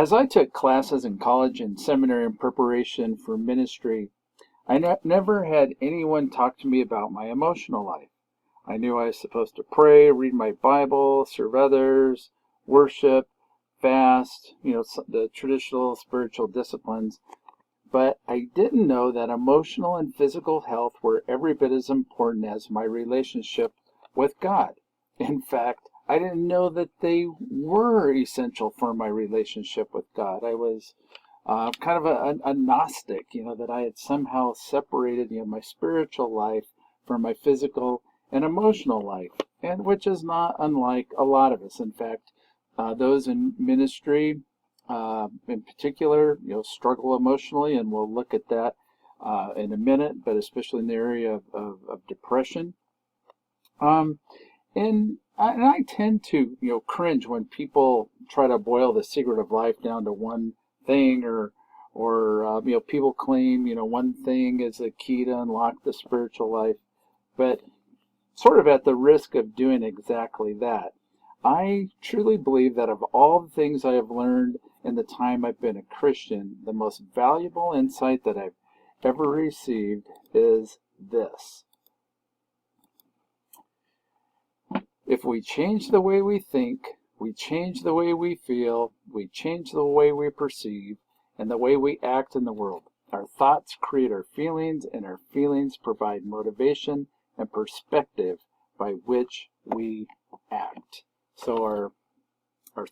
As I took classes in college and seminary in preparation for ministry, I never had anyone talk to me about my emotional life. I knew I was supposed to pray, read my Bible, serve others, worship, fast, the traditional spiritual disciplines. But I didn't know that emotional and physical health were every bit as important as my relationship with God. In fact, I didn't know that they were essential for my relationship with God. I was kind of a Gnostic, that I had somehow separated, my spiritual life from my physical and emotional life, and which is not unlike a lot of us. In fact, those in ministry, in particular, struggle emotionally, and we'll look at that in a minute, but especially in the area of depression. Um, and I tend to, cringe when people try to boil the secret of life down to one thing, or people claim, one thing is the key to unlock the spiritual life, but sort of at the risk of doing exactly that. I truly believe that of all the things I have learned in the time I've been a Christian, the most valuable insight that I've ever received is this. If we change the way we think, we change the way we feel, we change the way we perceive, and the way we act in the world. Our thoughts create our feelings, and our feelings provide motivation and perspective by which we act. So our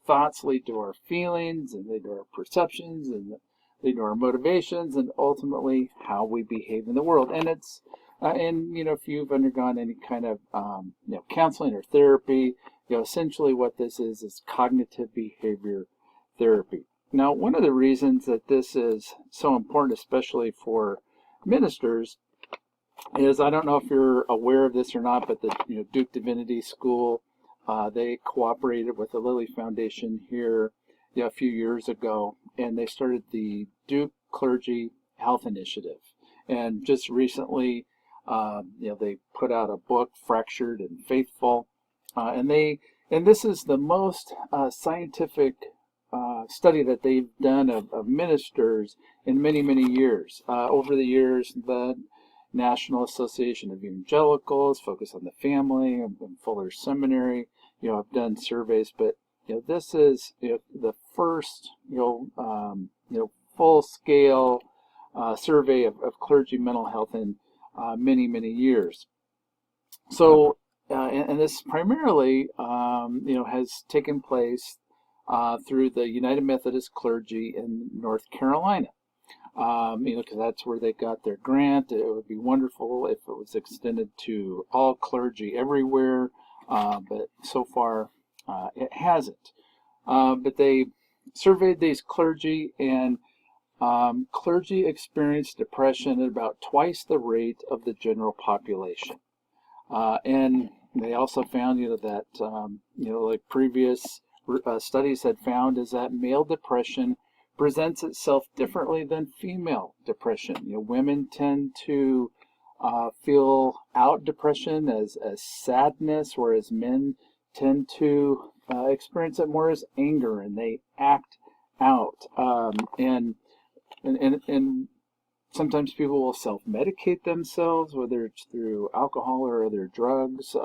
thoughts lead to our feelings, and lead to our perceptions, and lead to our motivations, and ultimately how we behave in the world. And it's if you've undergone any kind of counseling or therapy, essentially what this is cognitive behavior therapy. Now, one of the reasons that this is so important, especially for ministers, is, I don't know if you're aware of this or not, but the Duke Divinity School, they cooperated with the Lilly Foundation here a few years ago, and they started the Duke Clergy Health Initiative. And just recently, they put out a book, Fractured and Faithful, and this is the most scientific study that they've done of ministers in many, many years. Over the years, the National Association of Evangelicals, Focus on the Family, and Fuller Seminary, have done surveys, but this is the first full scale survey of clergy mental health in many, many years. So, and this primarily, has taken place through the United Methodist Clergy in North Carolina. Because that's where they got their grant. It would be wonderful if it was extended to all clergy everywhere, but so far it hasn't. But they surveyed these clergy, and clergy experience depression at about twice the rate of the general population. And they also found, that, like previous studies had found, is that male depression presents itself differently than female depression. Women tend to feel out depression as sadness, whereas men tend to experience it more as anger, and they act out. And sometimes people will self-medicate themselves, whether it's through alcohol or other drugs,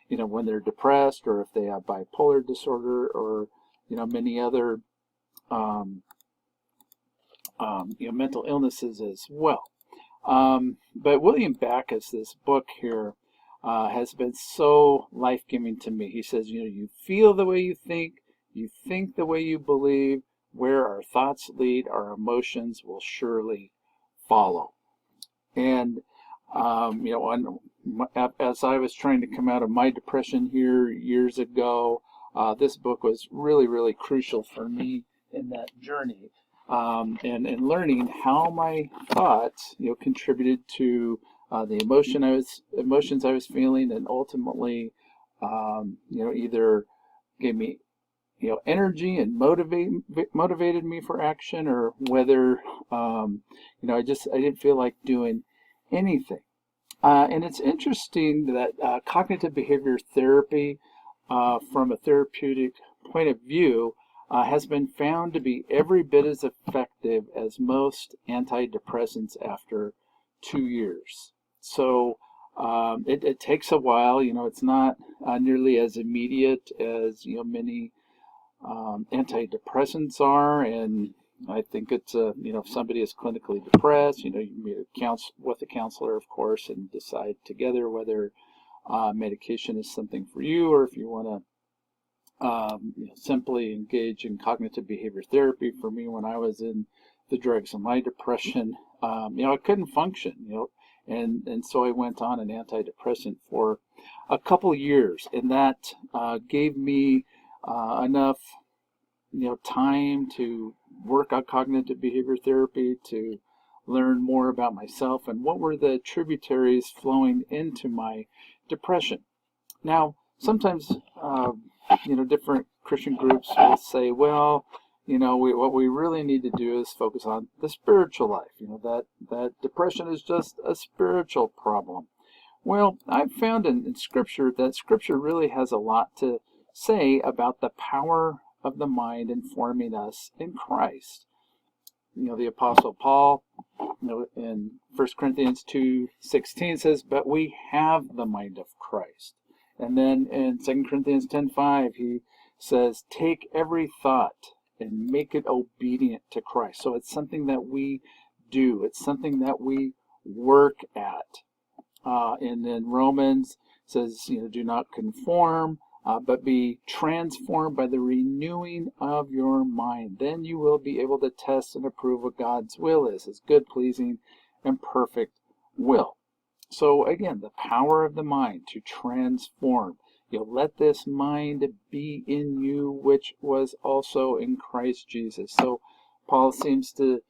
when they're depressed, or if they have bipolar disorder, or, many other mental illnesses as well. But William Backus, this book here, has been so life-giving to me. He says, you feel the way you think the way you believe. Where our thoughts lead, our emotions will surely follow. And, as I was trying to come out of my depression here years ago, this book was really, really crucial for me in that journey. And learning how my thoughts, contributed to the emotions I was feeling, and ultimately, either gave me, energy and motivated me for action, or whether, I didn't feel like doing anything. And it's interesting that cognitive behavior therapy, from a therapeutic point of view, has been found to be every bit as effective as most antidepressants after 2 years. So it takes a while. It's not nearly as immediate as many antidepressants are, and I think it's if somebody is clinically depressed, you meet with a counselor, of course, and decide together whether medication is something for you, or if you want to simply engage in cognitive behavior therapy. For me, when I was in the drugs of my depression, I couldn't function, and so I went on an antidepressant for a couple years, and that gave me enough time to work on cognitive behavior therapy, to learn more about myself and what were the tributaries flowing into my depression. Now, sometimes different Christian groups will say, well, what we really need to do is focus on the spiritual life. That depression is just a spiritual problem. Well, I've found in Scripture that Scripture really has a lot to say about the power of the mind informing us in Christ. The Apostle Paul, in 1 Corinthians 2:16 says, but we have the mind of Christ. And then in 2 Corinthians 10:5, he says, take every thought and make it obedient to Christ. So it's something that we do. It's something that we work at. And then Romans says, do not conform, but be transformed by the renewing of your mind. Then you will be able to test and approve what God's will is, his good, pleasing, and perfect will. So again, the power of the mind to transform. Let this mind be in you, which was also in Christ Jesus. So Paul seems to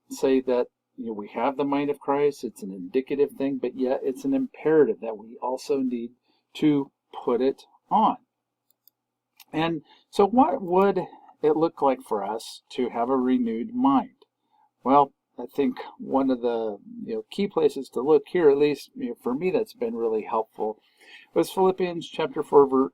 say that we have the mind of Christ. It's an indicative thing, but yet it's an imperative that we also need to put it on. And so what would it look like for us to have a renewed mind? Well, I think one of the key places to look here, at least for me, that's been really helpful, was Philippians chapter 4,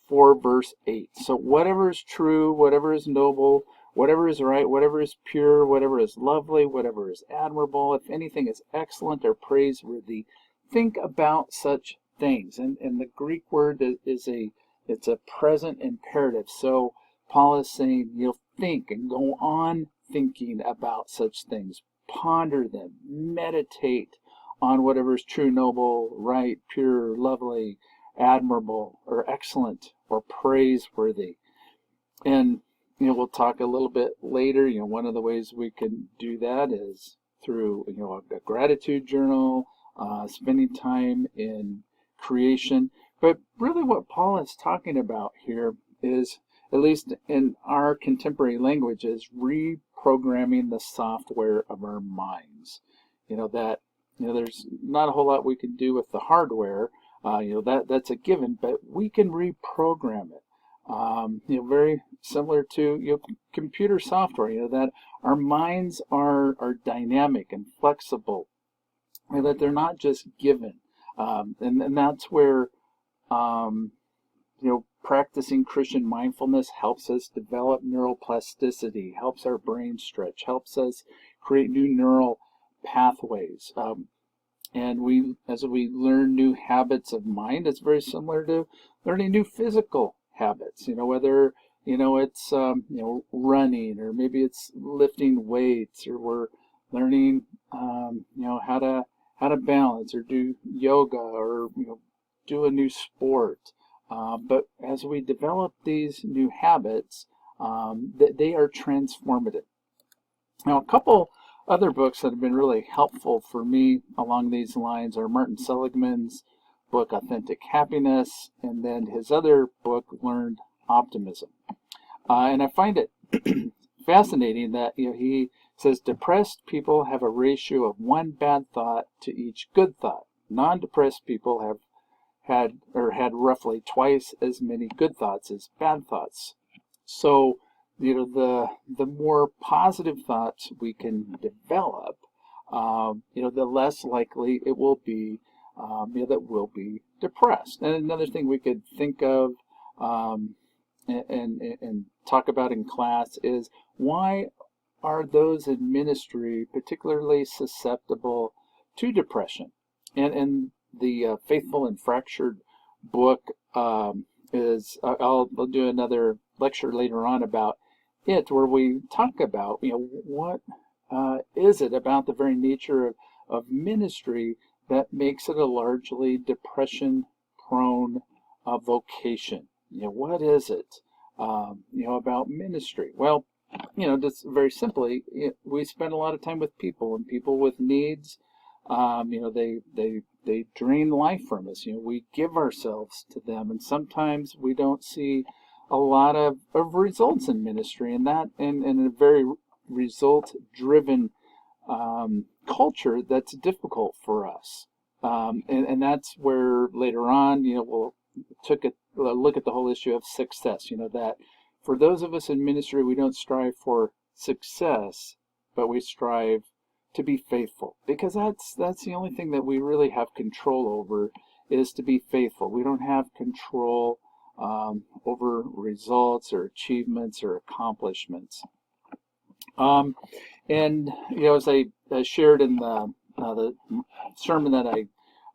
verse 8. So whatever is true, whatever is noble, whatever is right, whatever is pure, whatever is lovely, whatever is admirable, if anything is excellent or praiseworthy, think about such things. And the Greek word is it's a present imperative. So Paul is saying, think and go on thinking about such things. Ponder them, meditate on whatever is true, noble, right, pure, lovely, admirable, or excellent, or praiseworthy. And we'll talk a little bit later. One of the ways we can do that is through a gratitude journal, spending time in creation. But really what Paul is talking about here is, at least in our contemporary language, is reprogramming the software of our minds. There's not a whole lot we can do with the hardware. That's a given, but we can reprogram it. Very similar to computer software. That our minds are dynamic and flexible, and that they're not just given. And that's where practicing Christian mindfulness helps us develop neuroplasticity, helps our brain stretch, helps us create new neural pathways. And as we learn new habits of mind, it's very similar to learning new physical habits. Whether it's running, or maybe it's lifting weights, or we're learning how to balance, or do yoga, or do a new sport. But as we develop these new habits, they are transformative. Now, a couple other books that have been really helpful for me along these lines are Martin Seligman's book, Authentic Happiness, and then his other book, Learned Optimism. And I find it fascinating that he says depressed people have a ratio of one bad thought to each good thought. Non-depressed people have had roughly twice as many good thoughts as bad thoughts. So the more positive thoughts we can develop, the less likely it will be that we'll be depressed. And another thing we could think of and talk about in class is, why are those in ministry particularly susceptible to depression? And the Faithful and Fractured book is, I'll do another lecture later on about it, where we talk about, what is it about the very nature of ministry that makes it a largely depression-prone vocation? What is it, about ministry? Well, just very simply, we spend a lot of time with people, and people with needs. They drain life from us. We give ourselves to them, and sometimes we don't see a lot of results in ministry, and that in a very result-driven culture, that's difficult for us. And that's where later on, we'll took a look at the whole issue of success. That for those of us in ministry, we don't strive for success, but we strive to be faithful, because that's the only thing that we really have control over, is to be faithful. We don't have control over results or achievements or accomplishments. And as I shared in the sermon that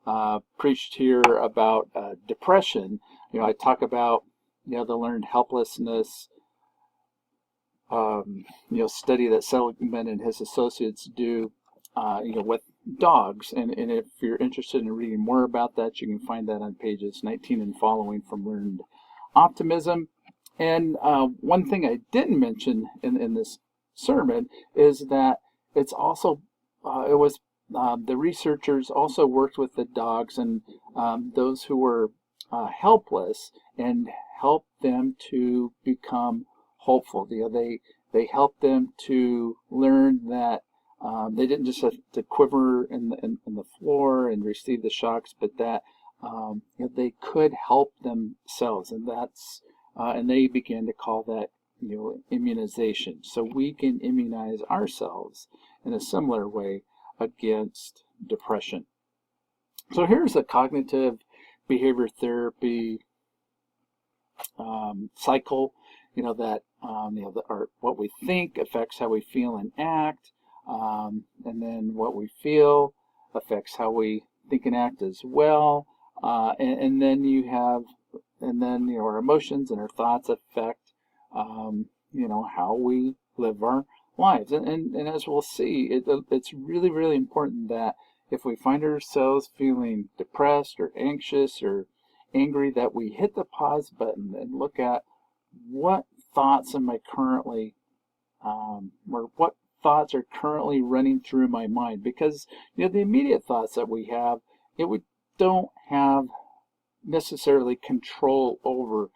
I preached here about depression, I talk about the learned helplessness study that Seligman and his associates do with dogs, and if you're interested in reading more about that, you can find that on pages 19 and following from Learned Optimism. And one thing I didn't mention in this sermon is that it's also the researchers also worked with the dogs and those who were helpless, and helped them to become hopeful. They helped them to learn that they didn't just have to quiver in the floor and receive the shocks, but that they could help themselves, and that's and they began to call that immunization. So we can immunize ourselves in a similar way against depression. So here's a cognitive behavior therapy cycle. That what we think affects how we feel and act, and then what we feel affects how we think and act as well, and then our emotions and our thoughts affect how we live our lives. And as we'll see, it's really, really important that if we find ourselves feeling depressed or anxious or angry, that we hit the pause button and look at, what thoughts am I currently, or what thoughts are currently running through my mind? Because the immediate thoughts that we have, we don't have necessarily control over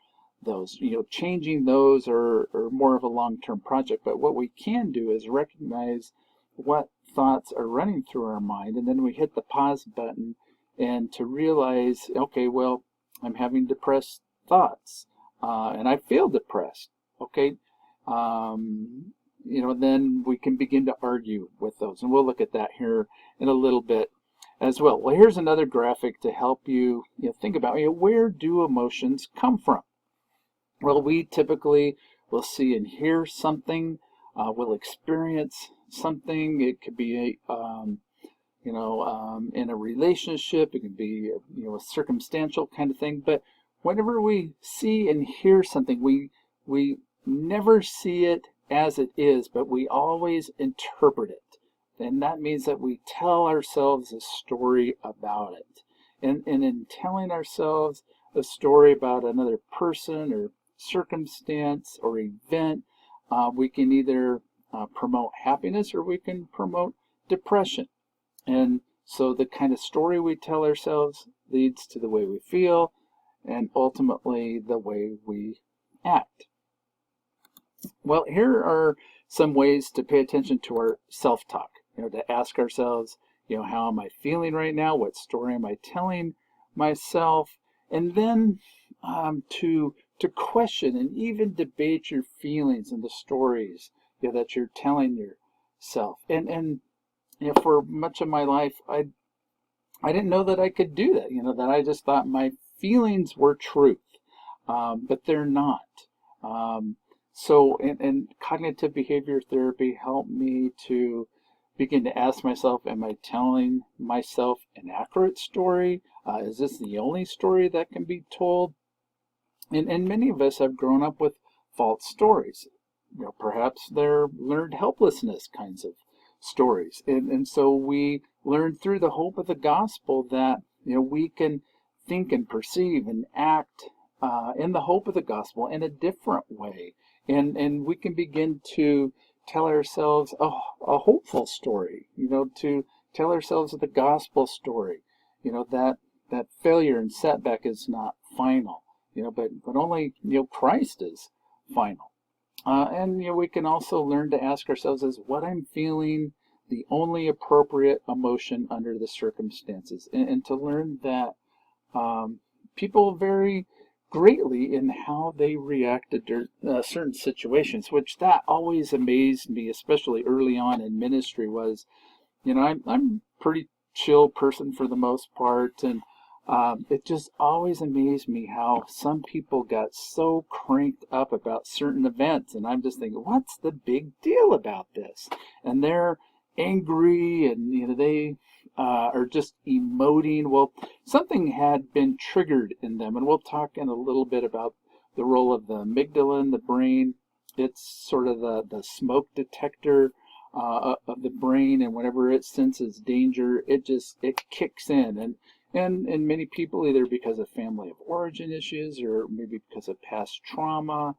those. Changing those are more of a long-term project. But what we can do is recognize what thoughts are running through our mind, and then we hit the pause button, and to realize, okay, well, I'm having depressed thoughts, and I feel depressed. Okay, then we can begin to argue with those, and we'll look at that here in a little bit as well. Well, here's another graphic to help you, think about, where do emotions come from? Well, we typically will see and hear something, we'll experience something. It could be in a relationship, it could be a circumstantial kind of thing. But whenever we see and hear something, we never see it as it is, but we always interpret it. And that means that we tell ourselves a story about it. And in telling ourselves a story about another person or circumstance or event, we can either promote happiness or we can promote depression. And so the kind of story we tell ourselves leads to the way we feel, and ultimately the way we act. Well, here are some ways to pay attention to our self-talk. To ask ourselves, how am I feeling right now? What story am I telling myself? And then to question and even debate your feelings and the stories that you're telling yourself. And for much of my life, I didn't know that I could do that. That I just thought my feelings were truth, but they're not. And cognitive behavior therapy helped me to begin to ask myself, am I telling myself an accurate story? Is this the only story that can be told? And many of us have grown up with false stories. Perhaps they're learned helplessness kinds of stories. And so we learn through the hope of the gospel that, we can think and perceive and act in the hope of the gospel in a different way. And we can begin to tell ourselves a hopeful story, to tell ourselves the gospel story, that failure and setback is not final, but only, Christ is final. And we can also learn to ask ourselves, is what I'm feeling the only appropriate emotion under the circumstances? And to learn that people vary greatly in how they react to certain situations, which that always amazed me, especially early on in ministry. Was, I'm pretty chill person for the most part, and it just always amazed me how some people got so cranked up about certain events, and I'm just thinking, what's the big deal about this? And they're angry, and they are just emoting. Well, something had been triggered in them, and we'll talk in a little bit about the role of the amygdala in the brain. It's sort of the smoke detector of the brain, and whenever it senses danger, it kicks in. And many people, either because of family of origin issues or maybe because of past trauma,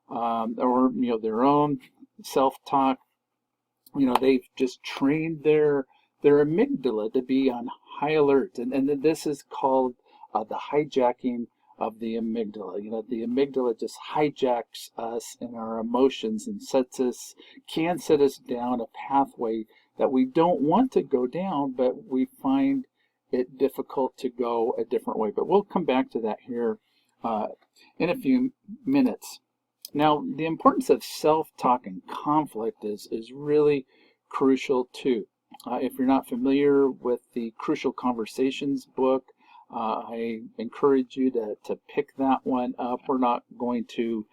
or their own self-talk, they've just trained their amygdala to be on high alert, and this is called the hijacking of the amygdala. The amygdala just hijacks us and our emotions and can set us down a pathway that we don't want to go down, but we find it difficult to go a different way. But we'll come back to that here in a few minutes. Now, the importance of self-talk and conflict is really crucial too. If you're not familiar with the Crucial Conversations book, I encourage you to pick that one up. We're not going to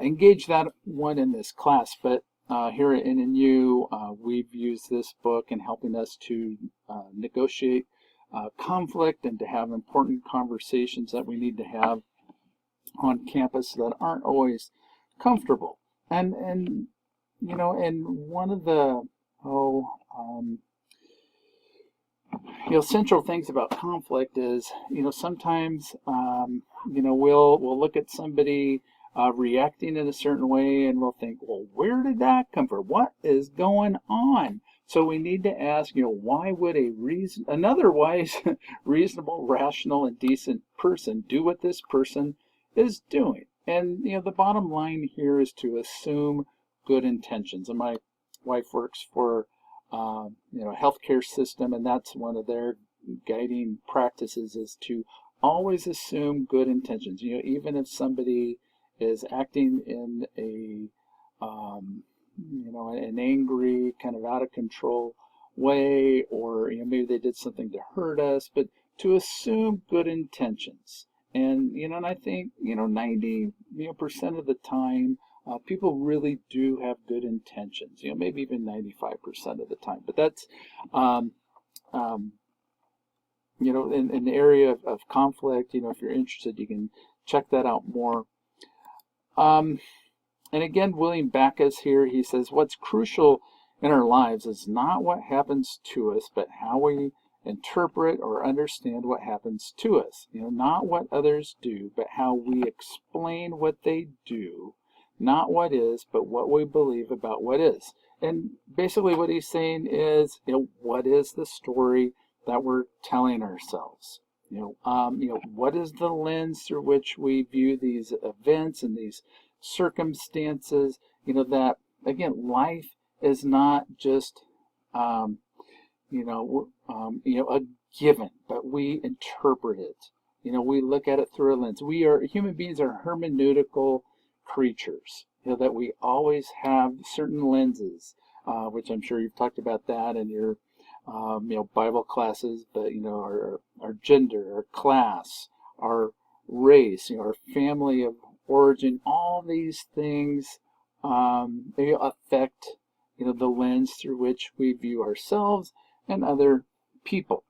engage that one in this class, but here at NNU, we've used this book in helping us to negotiate conflict and to have important conversations that we need to have on campus that aren't always comfortable. And one of the central things about conflict is, sometimes we'll look at somebody reacting in a certain way, and we'll think, well, where did that come from? What is going on? So we need to ask, why would an otherwise reasonable, rational, and decent person do what this person is doing? And the bottom line here is to assume good intentions. And my wife works for healthcare system, and that's one of their guiding practices, is to always assume good intentions. Even if somebody is acting in an angry, kind of out of control way, or maybe they did something to hurt us, but to assume good intentions. And and I think 90% of the time, people really do have good intentions. Maybe even 95% of the time. But that's in the area of conflict. If you're interested, you can check that out more. And again, William Backus here, he says, what's crucial in our lives is not what happens to us, but how we interpret or understand what happens to us. Not what others do, but how we explain what they do. Not what is, but what we believe about what is. And basically what he's saying is, what is the story that we're telling ourselves? What is the lens through which we view these events and these circumstances? That, again, life is not just a given, but we interpret it. We look at it through a lens. Human beings are hermeneutical creatures, that we always have certain lenses, which I'm sure you've talked about that in your Bible classes, but our gender, our class, our race, our family of origin, all these things they affect the lens through which we view ourselves and other people,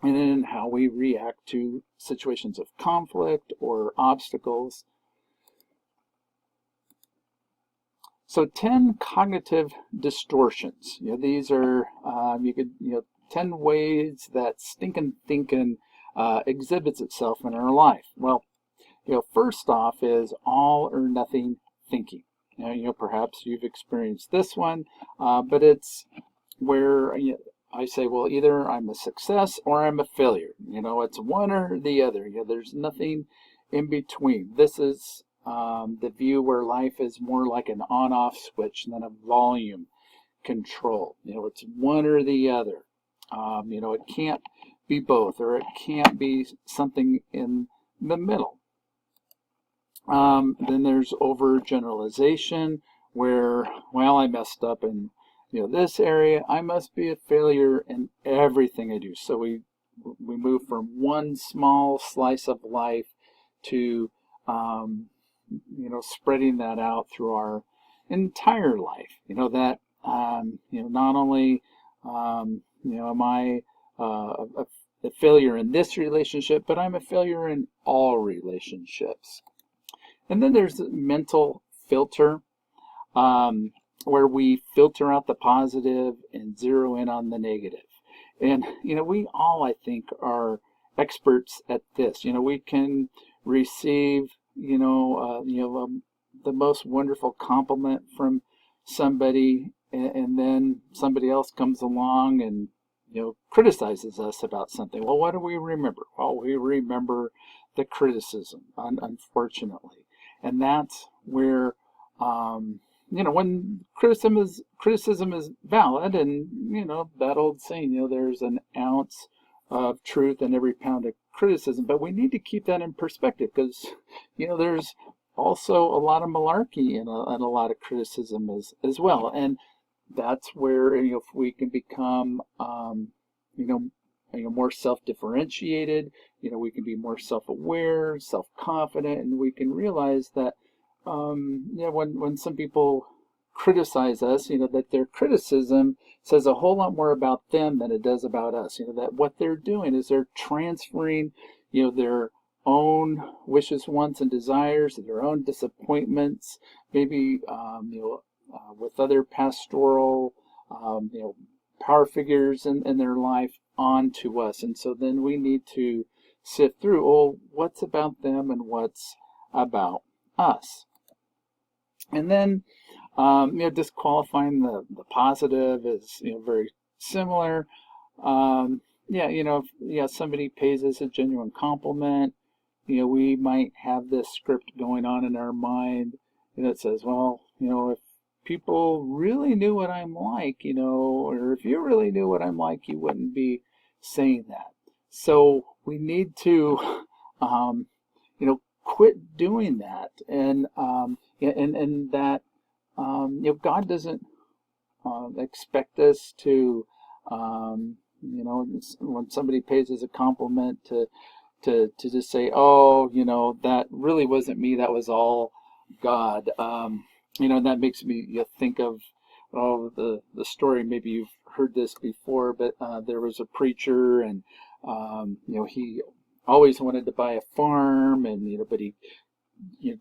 and then how we react to situations of conflict or obstacles. So 10 cognitive distortions. These are, 10 ways that stinking thinking exhibits itself in our life. Well, first off is all or nothing thinking. Perhaps you've experienced this one, but it's where I say, well, either I'm a success or I'm a failure. It's one or the other. There's nothing in between. This is the view where life is more like an on-off switch than a volume control. It's one or the other. It can't be both, or it can't be something in the middle. Then there's overgeneralization, where, well, I messed up in this area. I must be a failure in everything I do. So we move from one small slice of life to spreading that out through our entire life. That not only am I a failure in this relationship, but I'm a failure in all relationships. And then there's the mental filter, where we filter out the positive and zero in on the negative. And we all, I think, are experts at this. We can receive the most wonderful compliment from somebody, and then somebody else comes along and criticizes us about something. Well, what do we remember? Well, we remember the criticism, unfortunately. And that's where when criticism is valid, and that old saying, there's an ounce of truth in every pound of criticism. But we need to keep that in perspective, because there's also a lot of malarkey in a lot of criticism as well. And that's where if we can become more self-differentiated, we can be more self-aware, self-confident, and we can realize that when some people criticize us, that their criticism says a whole lot more about them than it does about us. That what they're doing is they're transferring their own wishes, wants, and desires, their own disappointments, maybe with other pastoral power figures in their life onto us. And so then we need to sift through, what's about them and what's about us. And then disqualifying the positive is very similar. If somebody pays us a genuine compliment, we might have this script going on in our mind that says, well, if people really knew what I'm like, or if you really knew what I'm like, you wouldn't be saying that. So we need to, quit doing that, and that, God doesn't expect us to, when somebody pays us a compliment, to just say, that really wasn't me, that was all God. That makes me think of the story. Maybe you've heard this before, but there was a preacher, and he always wanted to buy a farm, and but he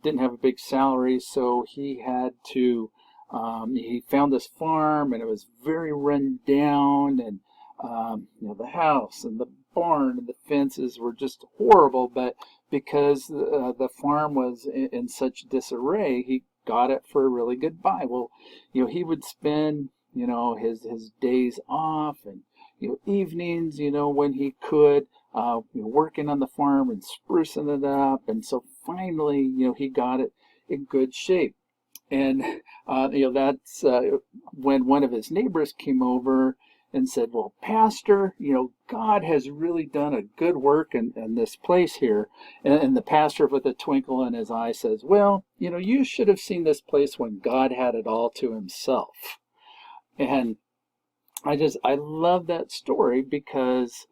didn't have a big salary, so he had to he found this farm, and it was very run down, and the house and the barn and the fences were just horrible. But because the farm was in such disarray, he got it for a really good buy. Well, he would spend his days off, and evenings, when he could, working on the farm and sprucing it up. And so finally, he got it in good shape. And that's when one of his neighbors came over and said, well, Pastor, God has really done a good work in this place here. And the pastor, with a twinkle in his eye, says, well, you should have seen this place when God had it all to himself. And I love that story, because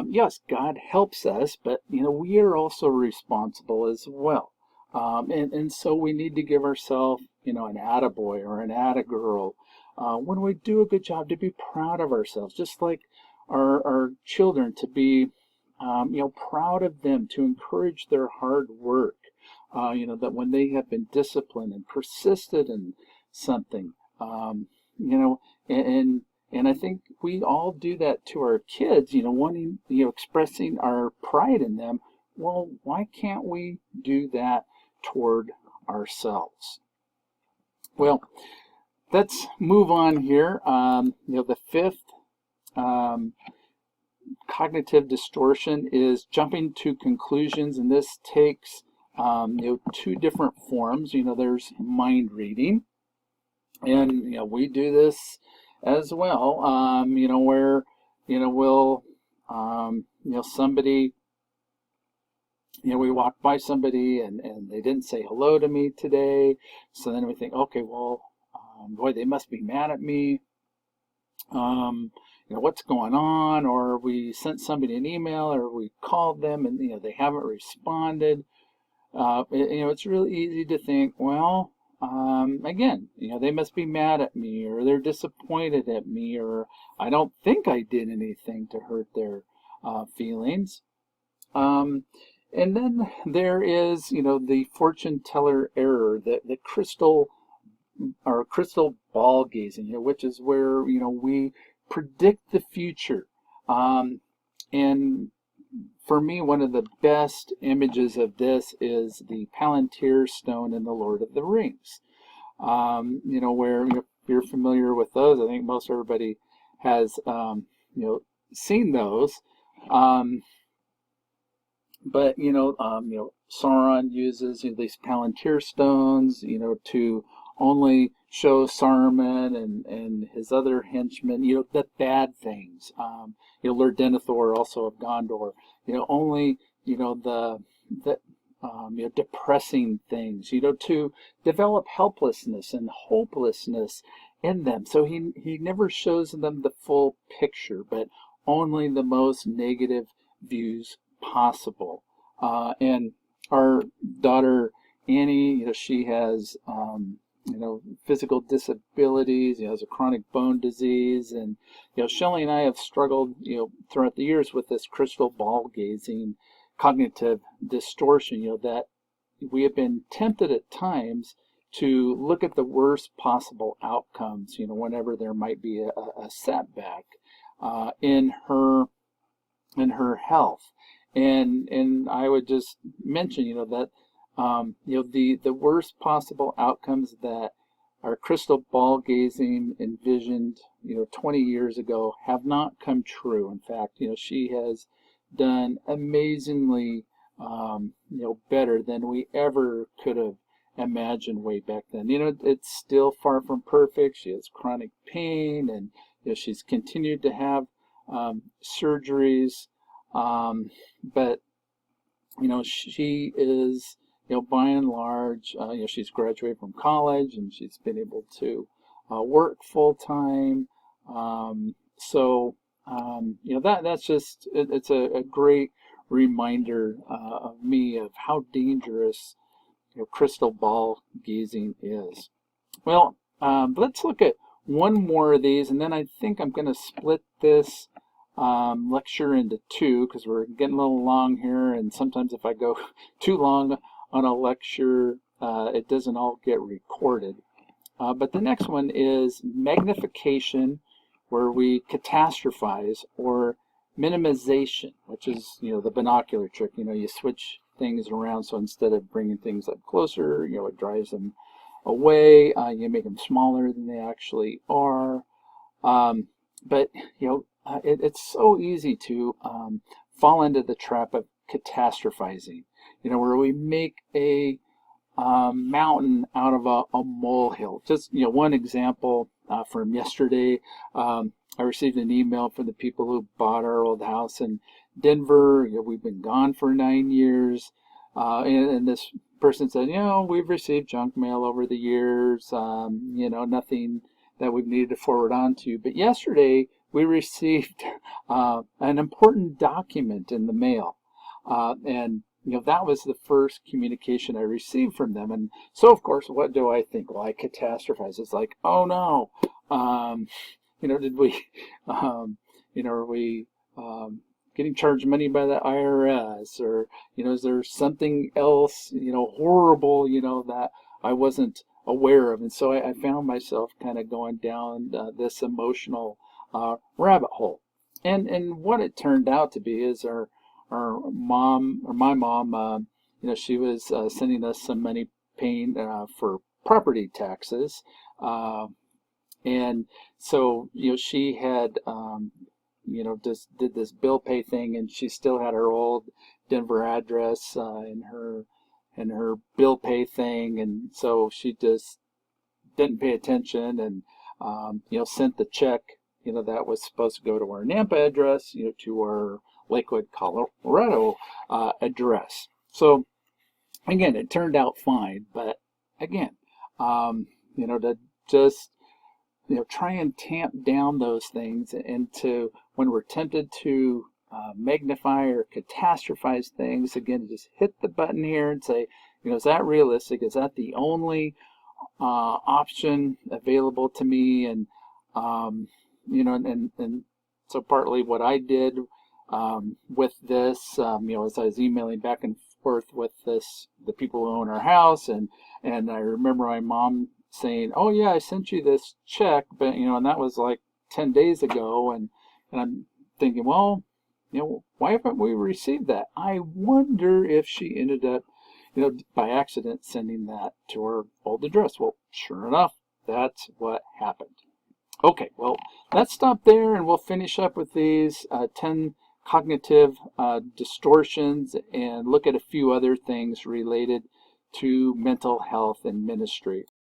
yes, God helps us, but we are also responsible as well. And so we need to give ourselves, an attaboy or an attagirl. When we do a good job, to be proud of ourselves, just like our children, to be, proud of them, to encourage their hard work. That when they have been disciplined and persisted in something, you know, and and I think we all do that to our kids, wanting, expressing our pride in them. Well, why can't we do that toward ourselves? Well, let's move on here. The fifth um, cognitive distortion is jumping to conclusions, and this takes two different forms. There's mind reading, and we do this as well. Where we'll somebody, we walk by somebody and they didn't say hello to me today, so then we think, okay, well, boy, they must be mad at me. What's going on? Or we sent somebody an email, or we called them and they haven't responded. It's really easy to think, well, again, they must be mad at me, or they're disappointed at me, or I don't think I did anything to hurt their feelings. And then there is, the fortune teller error, the crystal ball gazing, which is where, we predict the future. And for me, one of the best images of this is the Palantir stone in the Lord of the Rings. Where, if you're familiar with those, I think most everybody has, seen those. But Sauron uses these Palantir stones, to only show Saruman and his other henchmen, the bad things. Lord Denethor, also of Gondor, only the depressing things, to develop helplessness and hopelessness in them. So he never shows them the full picture, but only the most negative views possible. And our daughter Annie, she has physical disabilities, has a chronic bone disease, and Shelley and I have struggled throughout the years with this crystal ball gazing cognitive distortion, that we have been tempted at times to look at the worst possible outcomes, whenever there might be a setback in her health. And I would just mention, that the worst possible outcomes that our crystal ball gazing envisioned 20 years ago have not come true. In fact, she has done amazingly better than we ever could have imagined way back then. It's still far from perfect. She has chronic pain, and she's continued to have surgeries. But she is, by and large, she's graduated from college, and she's been able to work full time. That's just, it's a great reminder of me of how dangerous crystal ball gazing is. Well, let's look at one more of these, and then I think I'm going to split this lecture into two, because we're getting a little long here, and sometimes if I go too long on a lecture, it doesn't all get recorded. But the next one is magnification, where we catastrophize, or minimization, which is the binocular trick. You switch things around, so instead of bringing things up closer, it drives them away. You make them smaller than they actually are. But it's so easy to fall into the trap of catastrophizing, where we make a mountain out of a molehill. Just one example from yesterday. I received an email from the people who bought our old house in Denver. We've been gone for 9 years, and this person said, we've received junk mail over the years. Nothing that we've needed to forward on to. But yesterday we received an important document in the mail, and that was the first communication I received from them. And so, of course, what do I think? Well, I catastrophize. It's like, oh no, did we, are we getting charged money by the IRS, or is there something else, horrible, that I wasn't aware of? And so I found myself kind of going down this emotional rabbit hole. And what it turned out to be is our mom, or my mom, she was sending us some money paying for property taxes. And so, she had, just did this bill pay thing, and she still had her old Denver address in her bill pay thing. And so she just didn't pay attention, and, sent the check, that was supposed to go to our Nampa address, to our Lakewood, Colorado address. So again, it turned out fine, but again, to just try and tamp down those things, and to, when we're tempted to magnify or catastrophize things, again, just hit the button here and say, is that realistic? Is that the only option available to me? And and so partly what I did with this, as I was emailing back and forth with the people who own our house, and I remember my mom saying, "Oh yeah, I sent you this check," but and that was like 10 days ago, and I'm thinking, well, why haven't we received that? I wonder if she ended up, by accident sending that to her old address. Well, sure enough, that's what happened. Okay, well, let's stop there, and we'll finish up with these 10 cognitive distortions, and look at a few other things related to mental health and ministry.